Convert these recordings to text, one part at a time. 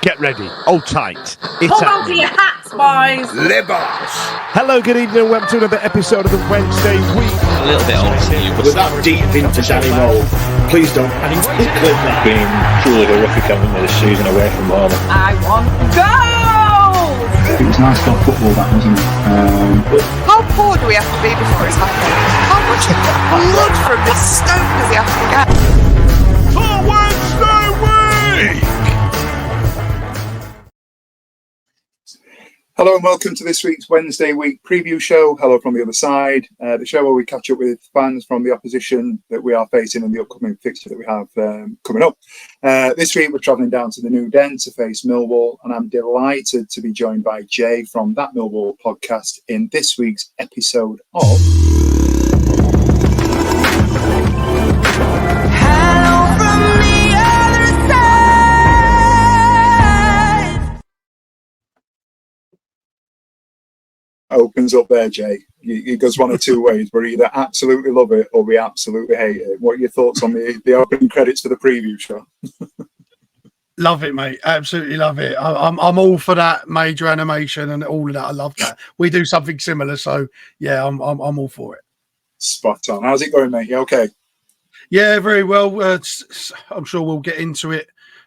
Get ready, hold tight. It's Hold on to your hats, boys. Libas. Hello, good evening, and welcome to another episode of the Wednesday Week. A little bit old to you, but With that deep into Danny Roll, please don't clip that. Been truly horrific having this season away from home. I want goals. It was non-stop football, that wasn't it? How poor do we have to be before it's happened? How much blood from this stone does he have to get? For Wednesday Week! Hello and welcome to this week's Wednesday Week preview show. Hello from the other side. The show where we catch up with fans from the opposition that we are facing in the upcoming fixture that we have coming up. This week we're travelling down to the New Den to face Millwall, and I'm delighted to be joined by Jay from that Millwall podcast in this week's episode of... Opens up there, Jay. It goes one of two ways. We either absolutely love it or we absolutely hate it. What are your thoughts on the opening credits for the preview show? Love it, mate. Absolutely love it. I'm all for that major animation and all of that. I love that. We do something similar, so yeah, I'm all for it. Spot on. How's it going, mate? You okay? Yeah, very well. I'm sure we'll get into it.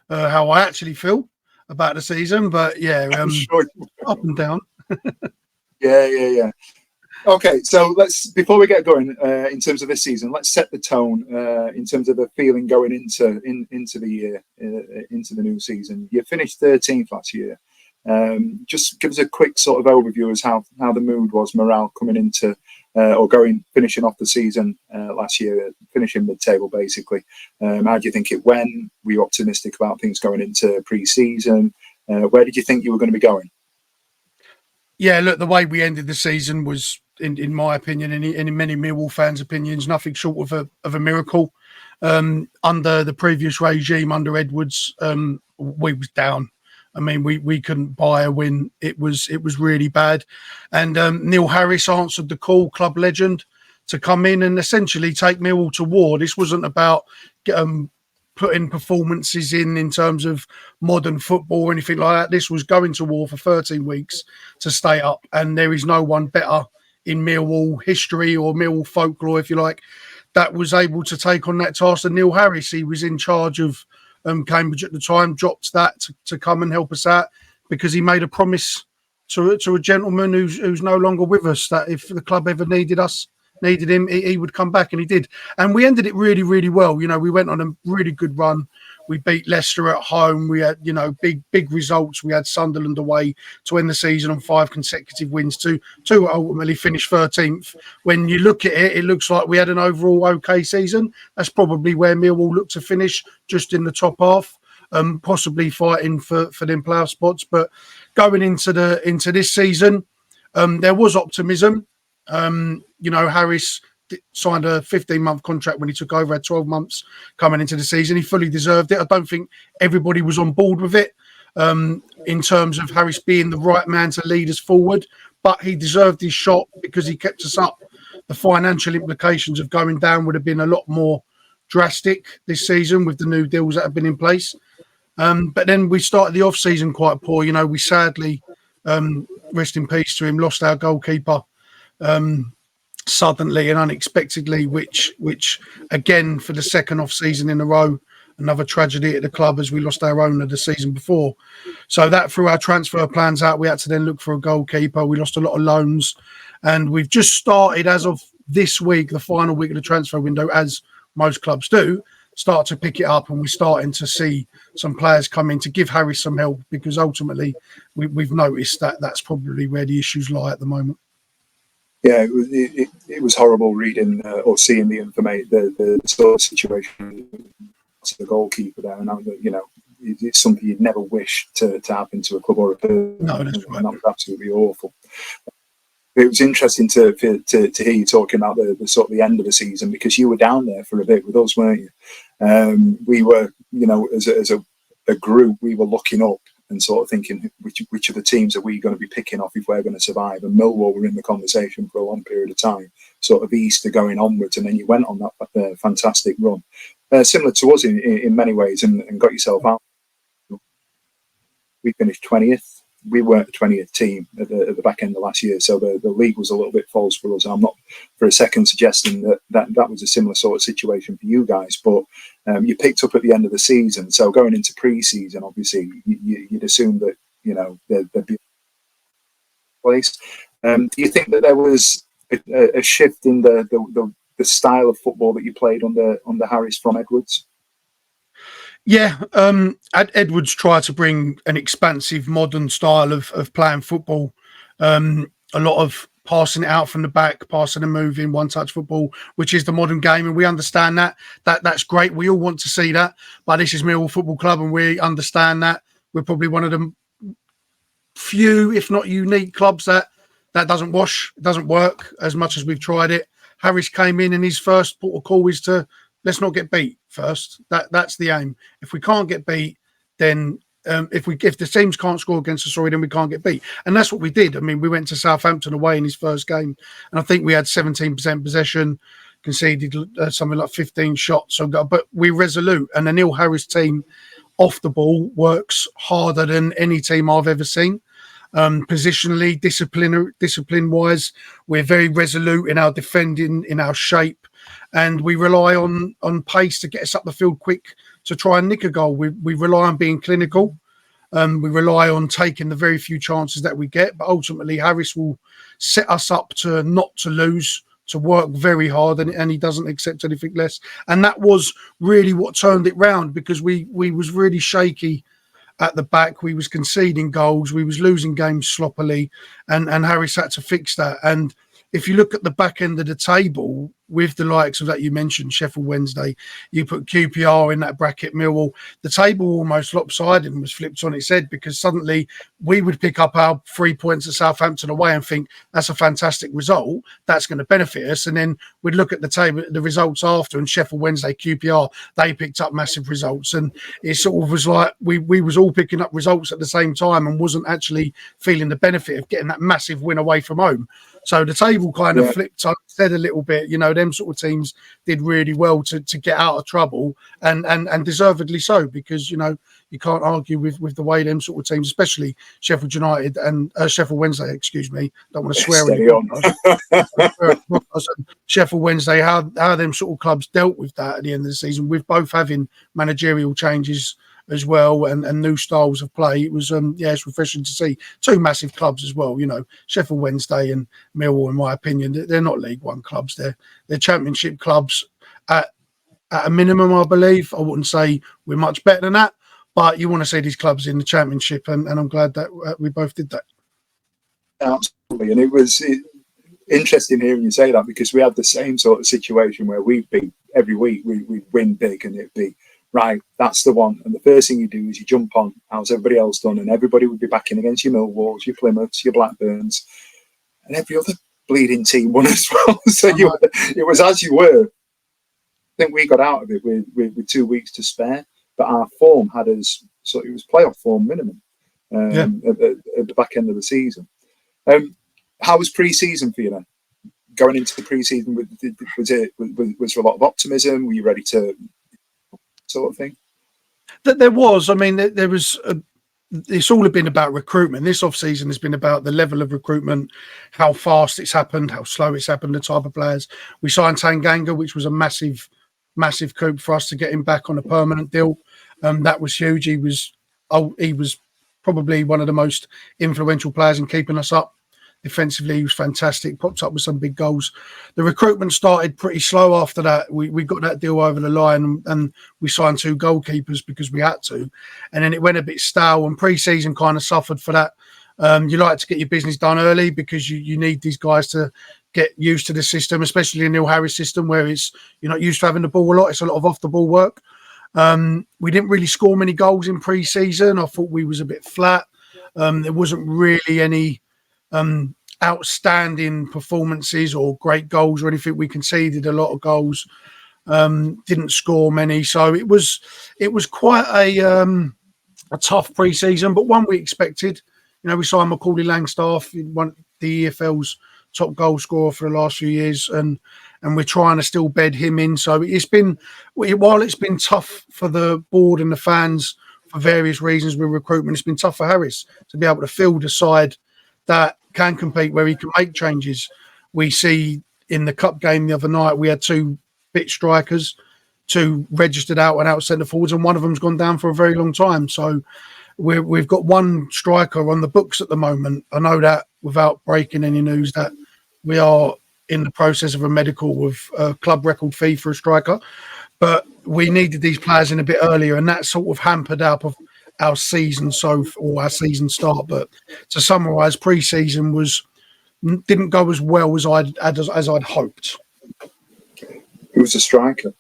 How I actually feel about the season, but yeah, sure. Up and down. Yeah. Okay, so before we get going in terms of this season, let's set the tone in terms of the feeling going into the year, into the new season. You finished 13th last year. Just give us a quick sort of overview as how the mood was, morale coming into finishing off the season last year, finishing mid-table basically. How do you think it went? Were you optimistic about things going into pre-season? Where did you think you were going to be going? Yeah, look, the way we ended the season was, in my opinion, and in many Millwall fans' opinions, nothing short of a miracle. Under the previous regime, under Edwards, we was down. I mean, we couldn't buy a win. It was really bad. And Neil Harris answered the call, club legend, to come in and essentially take Millwall to war. This wasn't about putting performances in terms of modern football or anything like that. This was going to war for 13 weeks to stay up, and there is no one better in Millwall history or Millwall folklore, if you like, that was able to take on that task than Neil Harris. He was in charge of Cambridge at the time, dropped that to come and help us out because he made a promise to a gentleman who's no longer with us, that if the club ever needed him, he would come back, and he did. And we ended it really, really well. You know, we went on a really good run. We beat Leicester at home. We had, big results. We had Sunderland away to end the season on 5 consecutive wins to ultimately finish 13th. When you look at it, it looks like we had an overall okay season. That's probably where Millwall looked to finish, just in the top half, possibly fighting for them playoff spots. But going into this season, there was optimism. Harris signed a 15-month contract when he took over, had 12 months coming into the season. He fully deserved it. I don't think everybody was on board with it in terms of Harris being the right man to lead us forward, but he deserved his shot because he kept us up. The financial implications of going down would have been a lot more drastic this season with the new deals that have been in place. But then we started the off-season quite poor. We sadly, rest in peace to him, lost our goalkeeper suddenly and unexpectedly, which again, for the second off season in a row, another tragedy at the club, as we lost our owner the season before. So that threw our transfer plans out. We had to then look for a goalkeeper. We lost a lot of loans, and we've just started, as of this week, the final week of the transfer window, as most clubs do, start to pick it up, and we're starting to see some players come in to give Harris some help, because ultimately we've noticed that that's probably where the issues lie at the moment. Yeah, it was horrible reading or seeing the information, the sort of situation to the goalkeeper there, and it's something you'd never wish to happen to a club or a person. No, that's right. That was absolutely awful. It was interesting to hear you talking about the sort of the end of the season, because you were down there for a bit with us, weren't you? We were, as a group, we were looking up and sort of thinking which of the teams are we going to be picking off if we're going to survive. And Millwall were in the conversation for a long period of time, sort of Easter going onwards, and then you went on that fantastic run, similar to us in many ways, and got yourself out. we finished 20th. We weren't a 20th team at the back end of last year, so the league was a little bit false for us. I'm not for a second suggesting that was a similar sort of situation for you guys, but you picked up at the end of the season. So going into pre-season, obviously you'd assume that there'd be a place. Do you think that there was a shift in the style of football that you played under Harris from Edwards? Yeah, Edwards tried to bring an expansive, modern style of playing football. A lot of passing it out from the back, passing and moving, one-touch football, which is the modern game, and we understand that. That's great. We all want to see that, but this is Millwall Football Club, and we understand that. We're probably one of the few, if not unique, clubs that doesn't work as much as we've tried it. Harris came in, and his first port of call is to let's not get beat first. That's the aim. If we can't get beat, then if the teams can't score against us, then we can't get beat. And that's what we did. I mean, we went to Southampton away in his first game, and I think we had 17% possession, conceded something like 15 shots. But we're resolute, and the Neil Harris team off the ball works harder than any team I've ever seen. Positionally, discipline-wise, we're very resolute in our defending, in our shape. And we rely on pace to get us up the field quick to try and nick a goal. We rely on being clinical. We rely on taking the very few chances that we get. But ultimately, Harris will set us up to not to lose, to work very hard, and he doesn't accept anything less. And that was really what turned it round, because we was really shaky at the back. We was conceding goals. We was losing games sloppily, and Harris had to fix that. And if you look at the back end of the table, with the likes of that you mentioned, Sheffield Wednesday, you put QPR in that bracket, Millwall, the table almost lopsided and was flipped on its head, because suddenly we would pick up our 3 points at Southampton away and think that's a fantastic result, that's going to benefit us. And then we'd look at the table, the results after, and Sheffield Wednesday, QPR, they picked up massive results. And it sort of was like we was all picking up results at the same time and wasn't actually feeling the benefit of getting that massive win away from home. So the table kind of flipped on its head a little bit. Them sort of teams did really well to get out of trouble, and deservedly so, because you can't argue with the way them sort of teams, especially Sheffield United and Sheffield Wednesday, excuse me, don't want to swear Sheffield Wednesday, how them sort of clubs dealt with that at the end of the season, with both having managerial changes as well and new styles of play. It was it's refreshing to see two massive clubs as well. Sheffield Wednesday and Millwall, in my opinion, they're not League One clubs. They're Championship clubs at a minimum, I believe. I wouldn't say we're much better than that, but you want to see these clubs in the Championship, and I'm glad that we both did that. Absolutely, and it was interesting hearing you say that, because we had the same sort of situation where we'd be every week, we'd win big, and it'd be right, that's the one. And the first thing you do is you jump on, how's everybody else done? And everybody would be backing against your Millwalls, your Plymouths, your Blackburns, and every other bleeding team won as well. So it was as you were. I think we got out of it with 2 weeks to spare, but our form had us, so it was playoff form minimum at the back end of the season. How was pre-season for you then? Going into the pre-season, was there a lot of optimism? Were you ready to sort of thing? That there was. I mean, there was. It's all been about recruitment. This off-season has been about the level of recruitment, how fast it's happened, how slow it's happened, the type of players. We signed Tanganga, which was a massive coup for us to get him back on a permanent deal. That was huge. He was probably one of the most influential players in keeping us up. Defensively, he was fantastic, popped up with some big goals. The recruitment started pretty slow after that. We got that deal over the line, and we signed 2 goalkeepers because we had to. And then it went a bit stale, and pre-season kind of suffered for that. You like to get your business done early, because you need these guys to get used to the system, especially the Neil Harris system, where you're not used to having the ball a lot. It's a lot of off-the-ball work. We didn't really score many goals in pre-season. I thought we was a bit flat. There wasn't really any outstanding performances or great goals or anything. We conceded a lot of goals, didn't score many, so it was quite a tough pre-season, but one we expected. We signed Macaulay Langstaff, the EFL's top goal scorer for the last few years, and we're trying to still bed him in. So while it's been tough for the board and the fans for various reasons with recruitment, it's been tough for Harris to be able to field a side that can compete, where he can make changes. We see in the cup game the other night, we had 2 bit strikers, 2 registered out and out centre forwards, and one of them's gone down for a very long time. So we've got 1 striker on the books at the moment. I know that without breaking any news that we are in the process of a medical with a club record fee for a striker, but we needed these players in a bit earlier, and that sort of hampered our season or our season start. But to summarise, pre-season didn't go as well as I'd hoped. Who was a striker?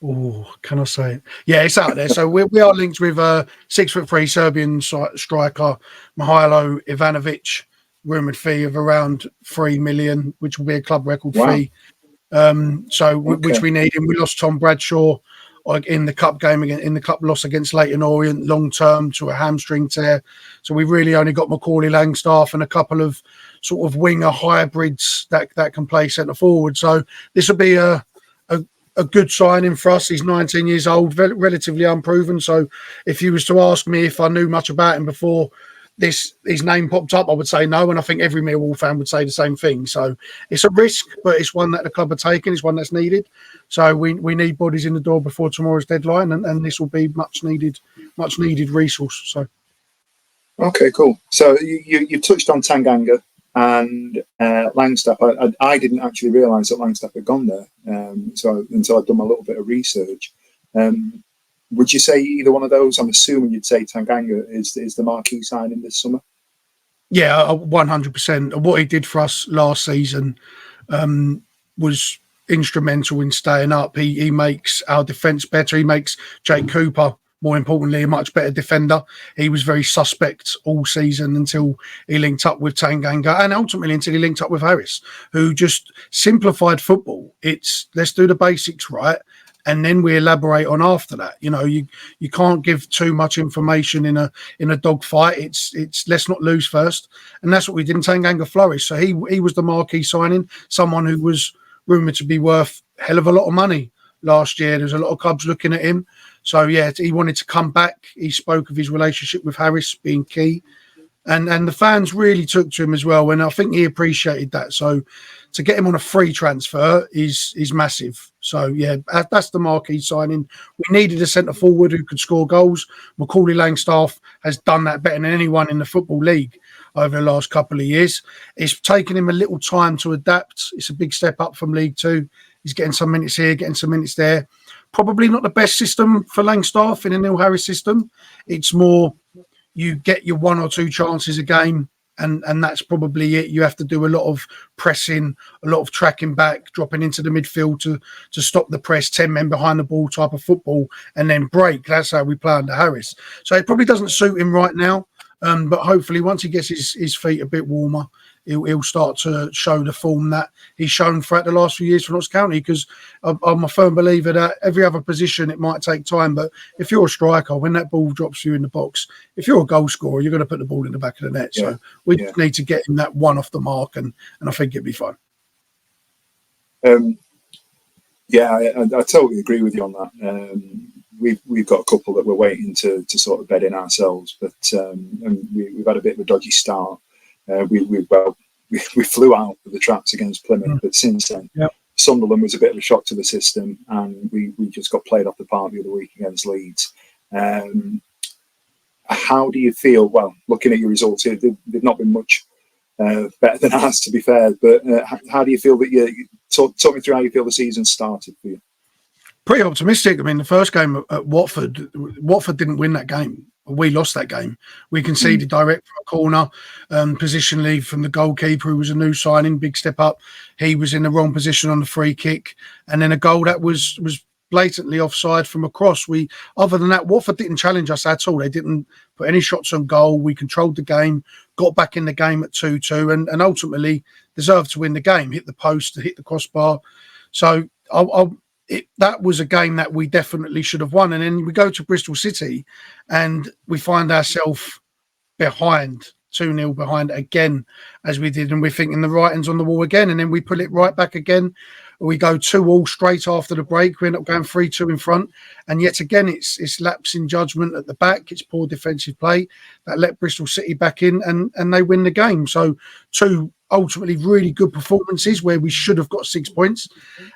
Oh, can I say it? Yeah, it's out there. So we are linked with 6'3" Serbian striker Mihailo Ivanovic, rumoured fee of around 3 million, which will be a club record fee. Which we need. And we lost Tom Bradshaw in the cup game in the cup loss against Leyton Orient, long term to a hamstring tear. So we really only got Macaulay Langstaff and a couple of sort of winger hybrids that can play centre forward. So this will be a good signing for us. He's 19 years old, relatively unproven. So if you was to ask me if I knew much about him before his name popped up, I would say no, and I think every Millwall fan would say the same thing. So it's a risk, but it's one that the club are taking. It's one that's needed. So we need bodies in the door before tomorrow's deadline, and this will be much needed resource. So okay, cool. So you touched on Tanganga and Langstaff. I didn't actually realise that Langstaff had gone there. So until I'd done a little bit of research. Would you say either one of those? I'm assuming you'd say Tanganga is the marquee signing this summer. Yeah, 100%. What he did for us last season was instrumental in staying up. He makes our defence better. He makes Jake Cooper, more importantly, a much better defender. He was very suspect all season until he linked up with Tanganga, and ultimately until he linked up with Harris, who just simplified football. It's let's do the basics right, and then we elaborate on after that. You know, you can't give too much information in a dogfight. It's let's not lose first, and that's what we did. And Tanganga flourished. So he was the marquee signing, someone who was rumoured to be worth a hell of a lot of money last year. There's a lot of clubs looking at him. So yeah, he wanted to come back. He spoke of his relationship with Harris being key, and the fans really took to him as well. And I think he appreciated that. So to get him on a free transfer is massive. So yeah, that's the marquee signing. We needed a centre forward who could score goals. Macaulay Langstaff has done that better than anyone in the Football League over the last couple of years. It's taken him a little time to adapt. It's a big step up from League Two. He's getting some minutes here, getting some minutes there. Probably not the best system for Langstaff in a Neil Harris system. It's more you get your 1 or 2 chances a game, and that's probably it. You have to do a lot of pressing, a lot of tracking back, dropping into the midfield to stop the press, 10 men behind the ball type of football, and then break. That's how we play under Harris. So it probably doesn't suit him right now, but hopefully once he gets his feet a bit warmer, he'll start to show the form that he's shown throughout the last few years for Notts County, because I'm a firm believer that every other position, it might take time, but if you're a striker, when that ball drops you in the box, if you're a goal scorer, you're going to put the ball in the back of the net. So we just need to get him that one off the mark, and I think it'll be fun. I totally agree with you on that. We've got a couple that we're waiting to sort of bed in ourselves, but and we've had a bit of a dodgy start. We flew out of the traps against Plymouth, but since then, Sunderland was a bit of a shock to the system, and we just got played off the park the other week against Leeds. How do you feel? Well, looking at your results here, they've not been much better than ours, to be fair. But how do you feel that you talk me through how you feel the season started for you? Pretty optimistic. I mean, the first game at Watford didn't win that game. We lost that game. We conceded direct from a corner, positionally from the goalkeeper, who was a new signing, big step up. He was in the wrong position on the free kick, and then a goal that was blatantly offside from a cross. Other than that, Watford didn't challenge us at all. They didn't put any shots on goal. We controlled the game, got back in the game at 2-2, and ultimately deserved to win the game. Hit the post, hit the crossbar. So that was a game that we definitely should have won. And then we go to Bristol City and we find ourselves behind 2-0 behind again, as we did, and we're thinking the writing's on the wall again, and then we pull it right back again. We go 2-2 straight after the break. We end up going 3-2 in front, and yet again it's lapse in judgment at the back. It's poor defensive play that let Bristol City back in, and they win the game. So 2 ultimately really good performances where we should have got 6 points,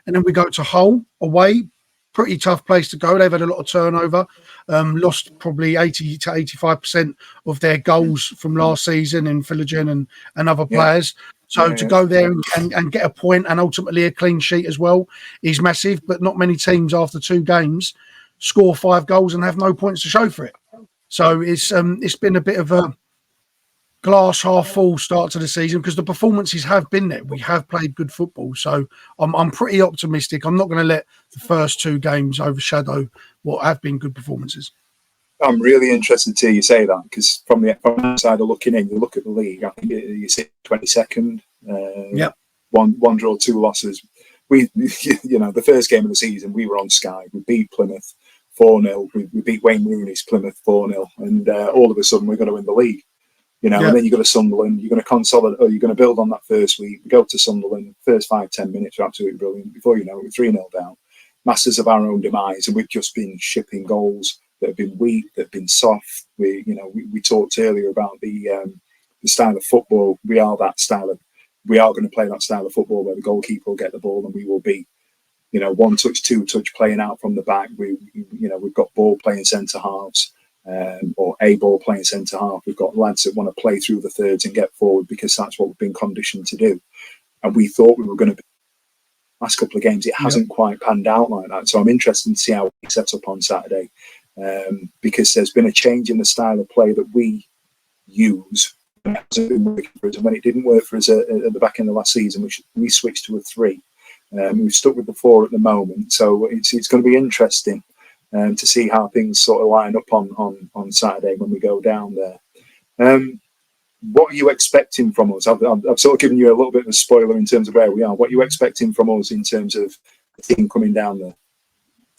and then we go to Hull away. Pretty tough place to go. They've had a lot of turnover, lost probably 80 to 85% of their goals from last season in Philogen and other players. So to go there and get a point and ultimately a clean sheet as well is massive. But not many teams after 2 games score 5 goals and have no points to show for it. So it's been a bit of a glass half full start to the season because the performances have been there. We have played good football, so I'm pretty optimistic. I'm not going to let the first 2 games overshadow what have been good performances. I'm really interested to hear you say that because from the outside of looking in, you look at the league. I think you sit 22nd. One draw, 2 losses. We, the first game of the season, we were on Sky. We beat Plymouth 4-0. We beat Wayne Rooney's Plymouth 4-0, and all of a sudden we're going to win the league. And then you go to Sunderland, you're going to consolidate, or you're going to build on that first week. We go to Sunderland, first 5-10 minutes are absolutely brilliant. Before you know it, we're 3-0 down. Masters of our own demise, and we've just been shipping goals that have been weak, that have been soft. We talked earlier about the style of football. We are going to play that style of football where the goalkeeper will get the ball and we will be, 1 touch, 2 touch playing out from the back. We've got ball playing centre halves. Or a ball playing centre half. We've got lads that want to play through the thirds and get forward because that's what we've been conditioned to do. And we thought we were going to be last couple of games. It hasn't quite panned out like that. So I'm interested to see how we set up on Saturday because there's been a change in the style of play that we use. It hasn't been working for us. And when it didn't work for us at the back end of last season, we switched to a 3. We've stuck with the 4 at the moment. So it's going to be interesting. To see how things sort of line up on Saturday when we go down there. What are you expecting from us? I've sort of given you a little bit of a spoiler in terms of where we are. What are you expecting from us in terms of the team coming down there?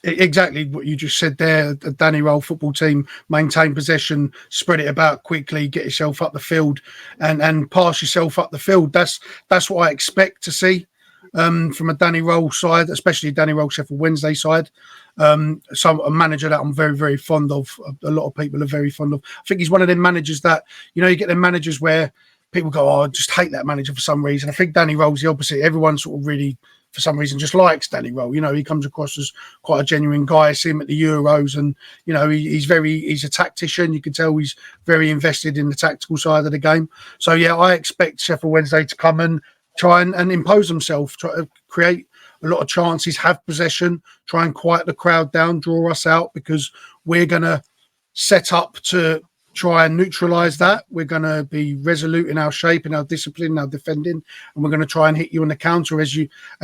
Exactly what you just said there. The Danny Roll football team, maintain possession, spread it about quickly, get yourself up the field and pass yourself up the field. That's what I expect to see from a Danny Roll side, especially Danny Roll Sheffield Wednesday side. So a manager that I'm very, very fond of. A lot of people are very fond of. I think he's one of them managers that, you get them managers where people go, I just hate that manager for some reason. I think Danny Roll's the opposite. Everyone sort of really, for some reason, just likes Danny Roll. He comes across as quite a genuine guy. I see him at the Euros and, he's a tactician. You can tell he's very invested in the tactical side of the game. So, I expect Sheffield Wednesday to come and try and impose themselves, try to create a lot of chances, have possession, try and quiet the crowd down, draw us out, because we're going to set up to try and neutralise that. We're going to be resolute in our shape, in our discipline, in our defending, and we're going to try and hit you on the counter as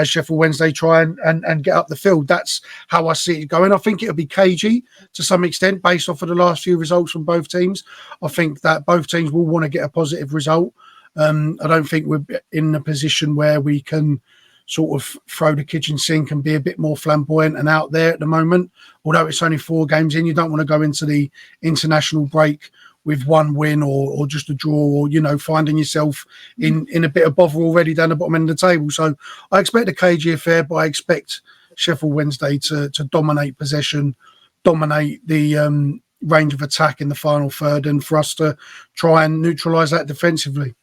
Sheffield Wednesday try and get up the field. That's how I see it going. I think it'll be cagey to some extent based off of the last few results from both teams. I think that both teams will want to get a positive result. I don't think we're in a position where we can sort of throw the kitchen sink and be a bit more flamboyant and out there at the moment. Although it's only 4 games in, you don't want to go into the international break with 1 win or just a draw, or finding yourself in a bit of bother already down the bottom end of the table. So I expect a cagey affair, but I expect Sheffield Wednesday to dominate possession, dominate the range of attack in the final third, and for us to try and neutralise that defensively.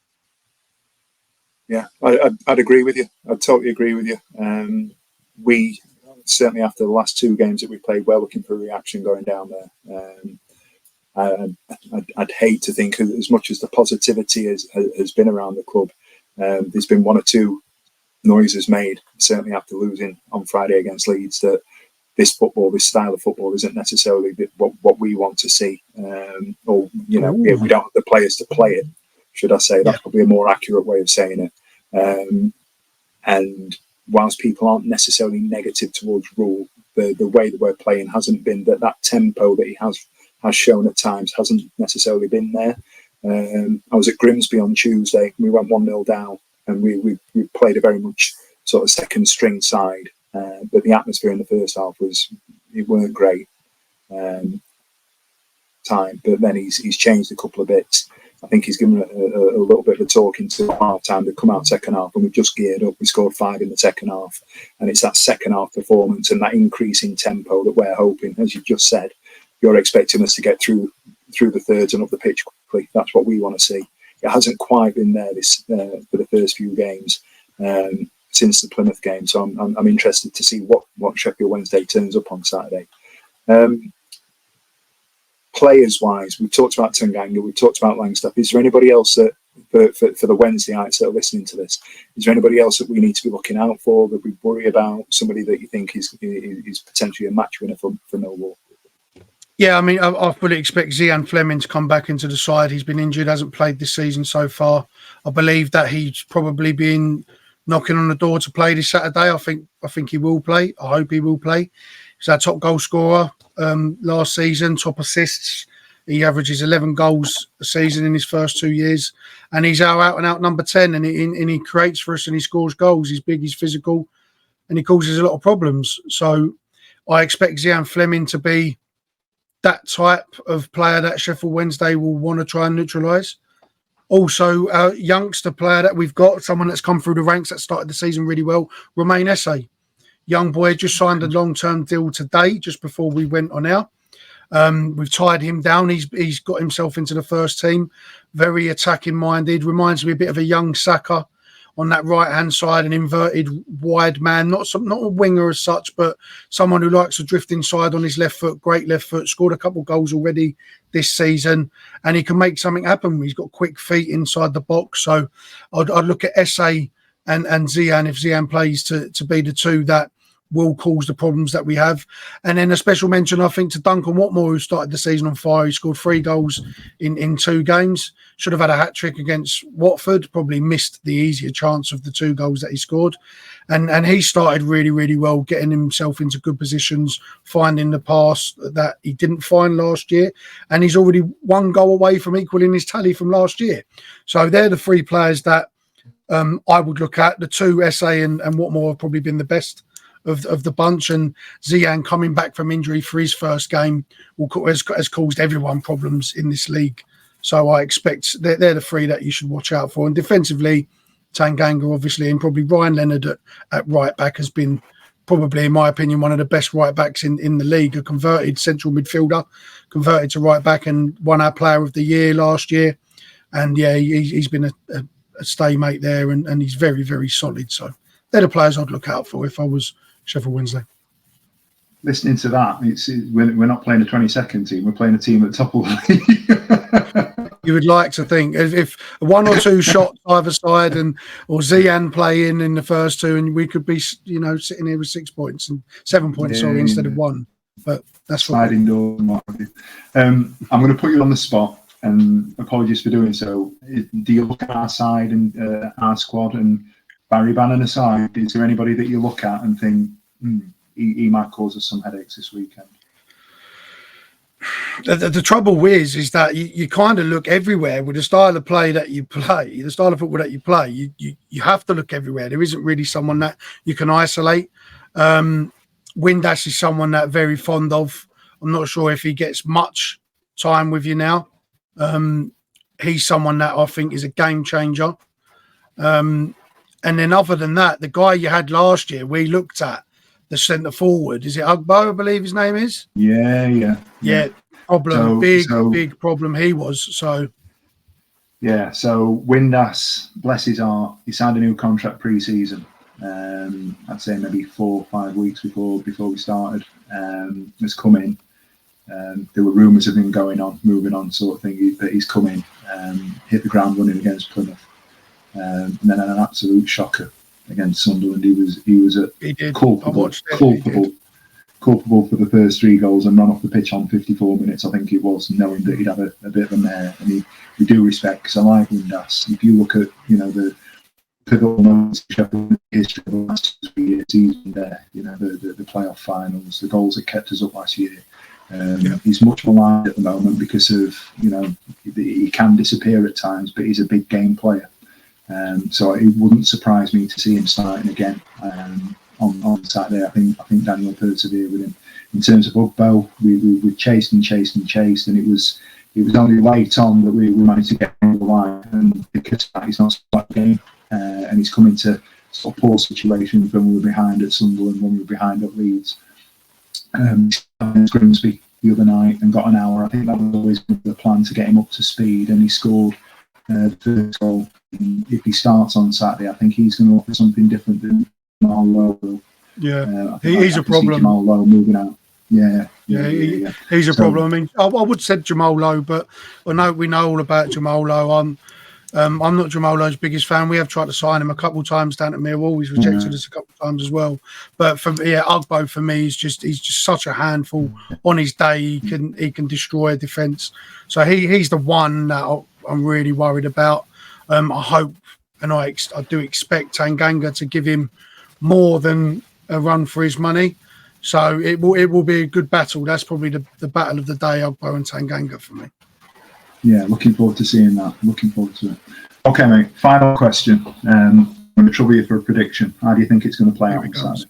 Yeah, I'd agree with you. I'd totally agree with you. We certainly, after the last 2 games that we played, we're looking for a reaction going down there. I'd hate to think, as much as the positivity has been around the club, there's been 1 or 2 noises made, certainly after losing on Friday against Leeds, that this style of football isn't necessarily what we want to see. We don't have the players to play it, should I say. That's probably a more accurate way of saying it. And whilst people aren't necessarily negative towards Rule, the way that we're playing hasn't been that tempo that he has shown at times hasn't necessarily been there. I was at Grimsby on Tuesday. We went 1-0 down, and we played a very much sort of second string side. But the atmosphere in the first half weren't great. But then he's changed a couple of bits. I think he's given a little bit of a talking to at half time. They come out second half and we've just geared up. We scored 5 in the second half. And it's that second half performance and that increase in tempo that we're hoping, as you just said, you're expecting us to get through the thirds and up the pitch quickly. That's what we want to see. It hasn't quite been there for the first few games since the Plymouth game. So I'm interested to see what Sheffield Wednesday turns up on Saturday. Players-wise, we've talked about Tanganga, we've talked about Langstaff. Is there anybody else that, for the Wednesdayites that are listening to this, is there anybody else that we need to be looking out for, that we worry about, somebody that you think is potentially a match winner for Millwall? Yeah, I mean, I fully expect Zian Fleming to come back into the side. He's been injured, hasn't played this season so far. I believe that he's probably been knocking on the door to play this Saturday. I think he will play. I hope he will play. He's our top goal scorer last season, top assists. He averages 11 goals a season in his first 2 years. And he's our out-and-out number 10, and he creates for us and he scores goals. He's big, he's physical, and he causes a lot of problems. So I expect Zian Fleming to be that type of player that Sheffield Wednesday will want to try and neutralise. Also, a youngster player that we've got, someone that's come through the ranks that started the season really well, Romain Esse. Young boy, just signed a long-term deal today, just before we went on air. We've tied him down. He's got himself into the first team. Very attacking-minded. Reminds me a bit of a young Saka on that right-hand side, an inverted wide man. Not a winger as such, but someone who likes to drift inside on his left foot. Great left foot. Scored a couple of goals already this season, and he can make something happen. He's got quick feet inside the box. So I'd look at Esse and Zian, if Zian plays, to be the two that will cause the problems that we have. And then a special mention, I think, to Duncan Watmore, who started the season on fire. He scored 3 goals in 2 games. Should have had a hat-trick against Watford. Probably missed the easier chance of the 2 goals that he scored. And he started really, really well, getting himself into good positions, finding the pass that he didn't find last year. And he's already 1 goal away from equaling his tally from last year. So they're the 3 players that I would look at. The 2, Esse and Watmore, have probably been the best of the bunch, and Zian coming back from injury for his first game has caused everyone problems in this league. So I expect they're the 3 that you should watch out for. And defensively, Tanganga, obviously, and probably Ryan Leonard at right back has been probably, in my opinion, one of the best right backs in the league. A converted central midfielder, converted to right back, and won our Player of the Year last year. And yeah, he's been a staymate there, and he's very, very solid. So they're the players I'd look out for if I was Sheffield Wednesday. Listening to that, we're not playing a 22nd team. We're playing a team at the top of the league. You would like to think if 1 or 2 shots either side, or Zian playing in the first 2, and we could be sitting here with 6 points and 7 points, instead of 1. But that's sliding door. I'm going to put you on the spot, and apologies for doing so. Do you look at our side and our squad, and Barry Bannon aside, is there anybody that you look at and think he might cause us some headaches this weekend? The trouble is that you kind of look everywhere with the style of play that you play, the style of football that you play. You have to look everywhere. There isn't really someone that you can isolate. Windass is someone that I'm very fond of. I'm not sure if he gets much time with you now. He's someone that I think is a game changer. And then other than that, the guy you had last year, we looked at, the centre forward, is it Ugbo, I believe his name is? Yeah. Problem, big problem he was. So Windass, bless his heart, he signed a new contract pre-season. I'd say maybe 4 or 5 weeks before we started. Has come in. There were rumours of him moving on sort of thing, but he's come in, hit the ground running against Plymouth. And then an absolute shocker against Sunderland. He was culpable for the first 3 goals and ran off the pitch on 54 minutes, I think it was, knowing that he'd have a bit of a mare. And we do respect, because I like Windass. If you look at the pivotal moments in Sheffield history of the last 3 years, he's been there. The playoff finals, the goals that kept us up last year. He's much maligned at the moment because of he can disappear at times, but he's a big game player. So it wouldn't surprise me to see him starting again on Saturday. I think Daniel will persevere with him. In terms of Ugbo, we chased, and it was it was only late on that we managed to get him the line, and because of that, he's not started the game, and he's come into sort of poor situations when we were behind at Sunderland, when we were behind at Leeds. Grimsby the other night and got an hour. I think that was always the plan, to get him up to speed, and he scored the first goal. If he starts on Saturday, I think he's going to offer something different than Jamal Lowe will. Yeah, he's a problem. Jamal Lowe moving out. Yeah. He's a problem. I mean, I would say Jamal Lowe, but we know all about Jamal Lowe. I'm not Jamal Lowe's biggest fan. We have tried to sign him a couple of times down at Millwall. He's rejected us a couple of times as well. But Ugbo for me he's just such a handful. On his day, he can destroy a defence. So he's the one that I'm really worried about. I hope and I do expect Tanganga to give him more than a run for his money. So it will be a good battle. That's probably the battle of the day, Ugbo and Tanganga for me. Yeah, looking forward to seeing that. Looking forward to it. Okay, mate. Final question. I'm going to trouble you for a prediction. How do you think it's going to play out on Saturday?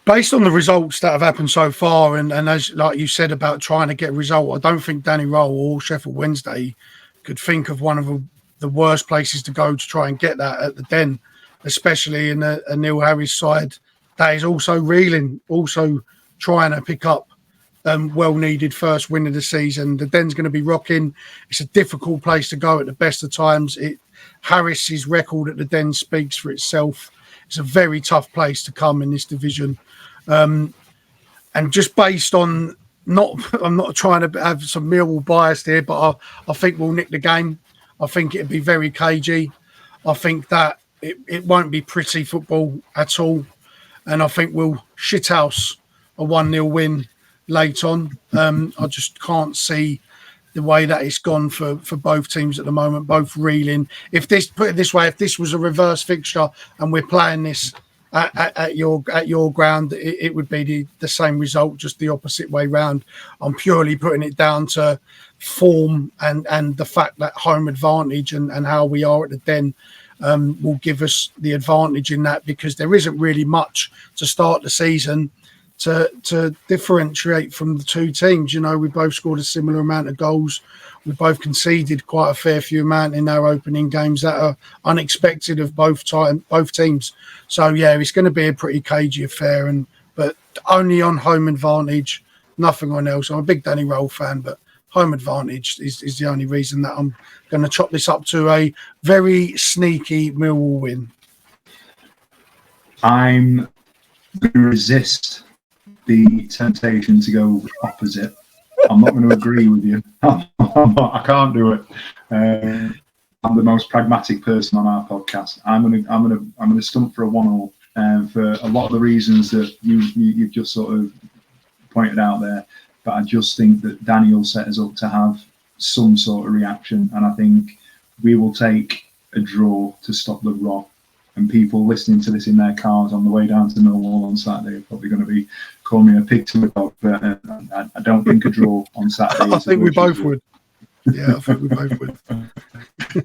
Based on the results that have happened so far, and as like you said about trying to get a result, I don't think Danny Rowe or Sheffield Wednesday could think of one of the worst places to go to try and get that at the Den, especially in a Neil Harris side that is also reeling, also trying to pick up well-needed first win of the season. The Den's going to be rocking. It's a difficult place to go at the best of times. Harris's record at the Den speaks for itself. It's a very tough place to come in this division. And just based on, I'm not trying to have some Millwall bias here, but I think we'll nick the game. I think it'll be very cagey. I think that it won't be pretty football at all. And I think we'll shithouse a 1-0 win late on. I just can't see the way that it's gone for both teams at the moment, both reeling. Put it this way, if this was a reverse fixture and we're playing this at your ground, it would be the same result, just the opposite way round. I'm purely putting it down to form and the fact that home advantage and how we are at the Den will give us the advantage in that, because there isn't really much to start the season to differentiate from the two teams. You know, we both scored a similar amount of goals. We both conceded quite a fair few amount in our opening games that are unexpected of both teams. So yeah, it's going to be a pretty cagey affair, but only on home advantage, nothing on else. I'm a big Danny Rowe fan, but home advantage is the only reason that I'm going to chop this up to a very sneaky Millwall win. I'm going to resist the temptation to go opposite. I'm not going to agree with you. I can't do it. I'm the most pragmatic person on our podcast. I'm going to stump for a 1-1 for a lot of the reasons that you've just sort of pointed out there. But I just think that Danny will set us up to have some sort of reaction, and I think we will take a draw to stop the rot. And people listening to this in their cars on the way down to Millwall on Saturday are probably going to be calling me a pig to a dog. But I don't think a draw on Saturday. I think we both would. Yeah, I think we both would.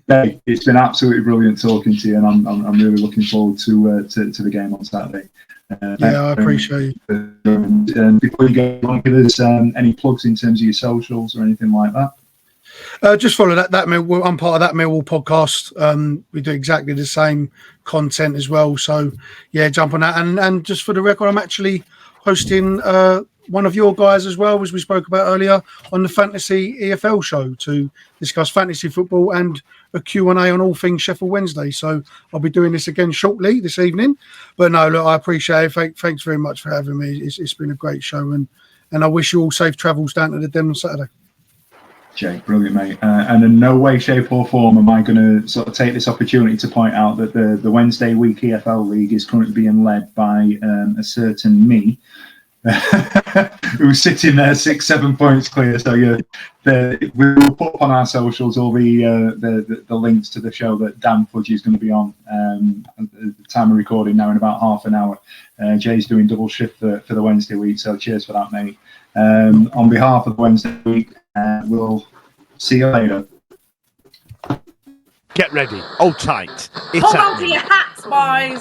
Hey, it's been absolutely brilliant talking to you, and I'm really looking forward to the game on Saturday. I appreciate it. And before you go, want to give us any plugs in terms of your socials or anything like that? Just follow that Millwall. I'm part of that Millwall podcast. We do exactly the same content as well. So yeah, jump on that. And just for the record, I'm actually hosting one of your guys as well, as we spoke about earlier, on the Fantasy EFL show to discuss fantasy football and a Q&A on all things Sheffield Wednesday. So I'll be doing this again shortly this evening. But no, look, I appreciate it. Thanks very much for having me. It's been a great show, and I wish you all safe travels down to the Den on Saturday. Jay, brilliant, mate. And in no way, shape or form am I going to sort of take this opportunity to point out that the Wednesday week EFL League is currently being led by a certain me, who's sitting there 6-7 points clear. So we will put up on our socials all the links to the show that Dan Fudge is going to be on at the time of recording now in about half an hour. Jay's doing double shift for the Wednesday week, so cheers for that, mate. On behalf of Wednesday week, we'll see you later. Get ready. Hold tight. It's Hold on to your hats, boys.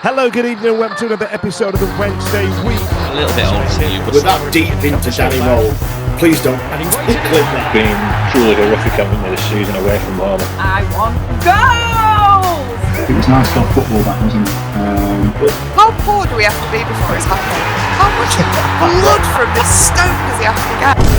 Hello, good evening, and welcome to another episode of the Wednesday Week. A little bit old to you, but We're that deep into Danny Rowe. Please don't. Clip that being truly horrific having the season away from home. I want goals! It was nice to have football back, wasn't it? How poor do we have to be before it's happening? How much blood from this stone does he have to get?